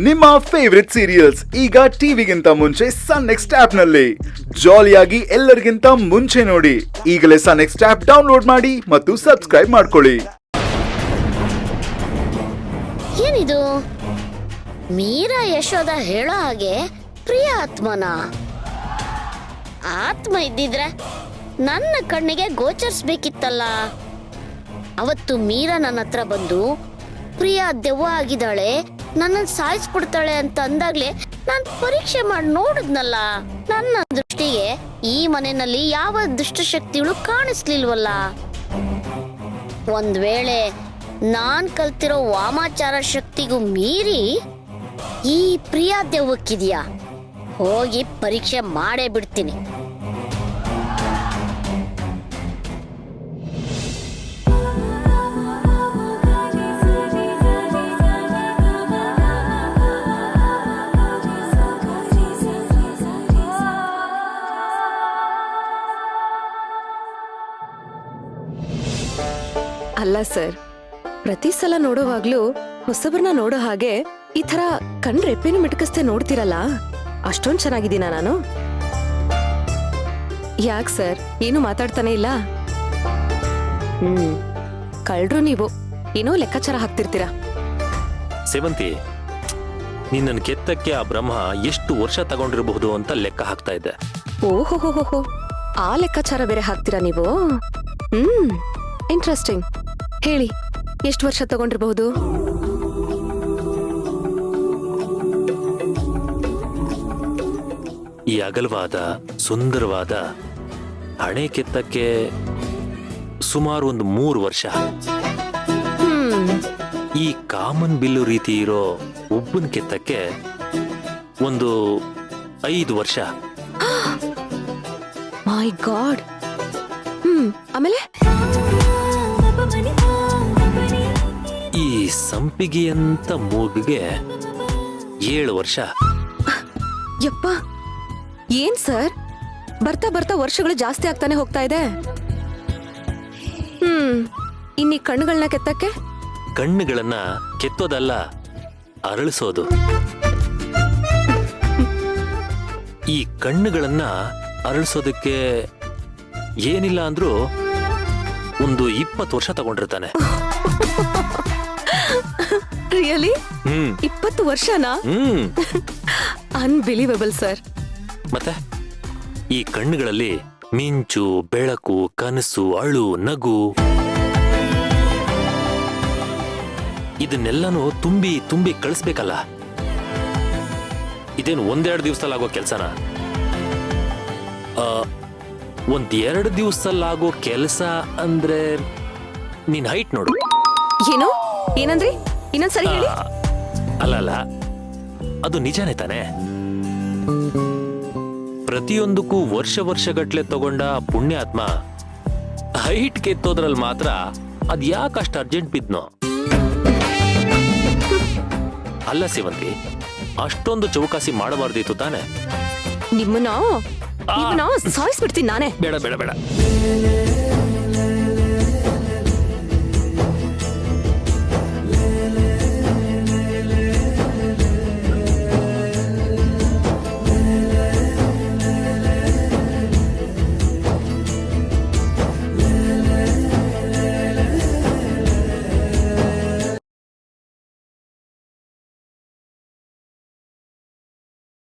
ನಿಮ್ಮ favourite serials ಈಗ ಟಿವಿಗಿಂತ ಮುಂಚೆ ಸನ್ ನೆಕ್ಸ್ಟ್ ಆಪ್ ನಲ್ಲಿ ಜಾಲಿಯಾಗಿ ಎಲ್ಲರಿಗಿಂತ ಮುಂಚೆ ನೋಡಿ. ಈಗಲೇ ಸನ್ ನೆಕ್ಸ್ಟ್ ಆಪ್ ಡೌನ್ಲೋಡ್ ಮಾಡಿ ಮತ್ತು ಸಬ್ಸ್ಕ್ರೈಬ್ ಮಾಡ್ಕೊಳ್ಳಿ. ಏನಿದು ಮೀರಾ ಯಶೋದ ಹೇಳೋ ಹಾಗೆ ಪ್ರಿಯ ಆತ್ಮನ ಆತ್ಮ ಇದ್ದಿದ್ರೆ ನನ್ನ ಕಣ್ಣಿಗೆ ಗೋಚರಿಸ್ಬೇಕಿತ್ತಲ್ಲ. ಅವತ್ತು ಮೀರಾ ನನ್ನ ಹತ್ರ ಬಂದು ಪ್ರಿಯಾ ದೆವ್ವ ಆಗಿದ್ದಾಳೆ, ನನ್ನನ್ನು ಸಾಯಿಸ್ಬಿಡ್ತಾಳೆ ಅಂತ ಅಂದಾಗ್ಲೇ ನಾನು ಪರೀಕ್ಷೆ ಮಾಡಿ ನೋಡಿದ್ನಲ್ಲ. ನನ್ನ ದೃಷ್ಟಿಗೆ ಈ ಮನೆಯಲ್ಲಿ ಯಾವ ದುಷ್ಟಶಕ್ತಿಗಳು ಕಾಣಿಸ್ಲಿಲ್ವಲ್ಲ. ಒಂದ್ ವೇಳೆ ನಾನ್ ಕಲ್ತಿರೋ ವಾಮಾಚಾರ ಶಕ್ತಿಗೂ ಮೀರಿ ಈ ಪ್ರಿಯಾ ದೆವ್ವಕ್ಕಿದ್ಯಾ? ಹೋಗಿ ಪರೀಕ್ಷೆ ಮಾಡೇ ಬಿಡ್ತೀನಿ. ಅಲ್ಲ ಸರ್, ಪ್ರತಿ ಸಲ ನೋಡೋವಾಗ್ಲೂ ಹೊಸಬ್ರನ್ನ ನೋಡೋ ಹಾಗೆ ಈ ತರ ಕಣ್ ರೆಪ್ಪೆನು ಮಿಟಕಿಸ್ತೆ ನೋಡ್ತಿರಲ್ಲ, ಅಷ್ಟೊಂದ್ ಚೆನ್ನಾಗಿದ್ದೀನ ನಾನು? ಯಾಕ್ ಸರ್ ಏನು ಮಾತಾಡ್ತಾನೆ ಇಲ್ಲ? ಕಳ್ರು ನೀವು ಏನೋ ಲೆಕ್ಕಾಚಾರ ಹಾಕ್ತಿರ್ತೀರಾ. ಸೇವಂತಿ, ನಿನ್ನನ್ನು ಕೆತ್ತಕ್ಕೆ ಆ ಬ್ರಹ್ಮ ಎಷ್ಟು ವರ್ಷ ತಗೊಂಡಿರಬಹುದು ಅಂತ ಲೆಕ್ಕ ಹಾಕ್ತಾ ಇದ್ದೆ. ಓಹೋ, ಆ ಲೆಕ್ಕಾಚಾರ ಬೇರೆ ಹಾಕ್ತೀರಾ ನೀವು? ಇಂಟ್ರೆಸ್ಟಿಂಗ್. ಹೇಳಿ, ಎಷ್ಟು ವರ್ಷ ತಗೊಂಡಿರಬಹುದು? ಈ ಅಗಲವಾದ ಸುಂದರವಾದ ಹಣೆ ಕೆತ್ತಕ್ಕೆ ಸುಮಾರು ಒಂದು 3 ವರ್ಷ. ಈ ಕಾಮನ್ ಬಿಲ್ಲು ರೀತಿ ಇರೋ ಒಬ್ಬನ ಕೆತ್ತಕ್ಕೆ ಒಂದು 5 ವರ್ಷ. ಮೈ ಗಾಡ್. ಆಮೇಲೆ ಈ ಸಂಪಿಗೆ ಅಂತ ಮೂಗಿಗೆ 7 ವರ್ಷ. ಯಪ್ಪ, ಏನ್ ಸರ್, ಬರ್ತಾ ಬರ್ತಾ ವರ್ಷಗಳು ಜಾಸ್ತಿ ಆಗ್ತಾನೆ ಹೋಗ್ತಾ ಇದೆ. ಇನ್ನೀ ಕಣ್ಣುಗಳನ್ನ ಕೆತ್ತಕ್ಕೆ? ಕಣ್ಣುಗಳನ್ನ ಕೆತ್ತೋದಲ್ಲ, ಅರಳಿಸೋದು. ಈ ಕಣ್ಣುಗಳನ್ನ ಅರಳಿಸೋದಕ್ಕೆ ಏನಿಲ್ಲ ಅಂದ್ರೂ ಒಂದು 20 ವರ್ಷ ತಗೊಂಡಿರ್ತಾನೆ. ರಿಯಲಿ? 20 ವರ್ಷನಾ? Unbelievable sir. ಮತ್ತೆ ಈ ಕಣ್ಣುಗಳಲ್ಲಿ ಮಿಂಚು, ಬೆಳಕು, ಕನಸು, ಅಳು, ನಗು ಇದನ್ನೆಲ್ಲಾನು ತುಂಬಿ ತುಂಬಿ ಕಳಿಸ್ಬೇಕಲ್ಲ. ಇದೇನು 1-2 ದಿವಸದಲ್ಲಾಗೋ ಕೆಲ್ಸನ? 1-2 ದಿವಸದಲ್ಲಾಗೋ ಕೆಲಸ ಅಂದ್ರೆ ನಿನ್ ಹೈಟ್ ನೋಡು. ಏನು? ಏನಂದ್ರಿ? ಇನ್ನೊಂದ್ಸರಿ ಹೇಳಿ. ಅಲ್ಲ, ಅದು ನಿಜಾನೇ ತಾನೆ? ಪ್ರತಿಯೊಂದಕ್ಕೂ ವರ್ಷಗಟ್ಲೆ ತಗೊಂಡ ಪುಣ್ಯಾತ್ಮ ಹೈಟ್ ಕೆತ್ತೋದ್ರಲ್ಲಿ ಮಾತ್ರ ಅದ್ ಯಾಕಷ್ಟು ಅರ್ಜೆಂಟ್ ಬಿದ್ನೋ? ಅಲ್ಲ ಸೇವಂತಿ, ಅಷ್ಟೊಂದು ಚೌಕಾಸಿ ಮಾಡಬಾರ್ದಿತ್ತು ತಾನೆ? ನಿಮ್ಮನ್ನ ಸಾಯಿಸ್ಬಿಡ್ತೀನಿ ನಾನೇ. ಬೇಡ.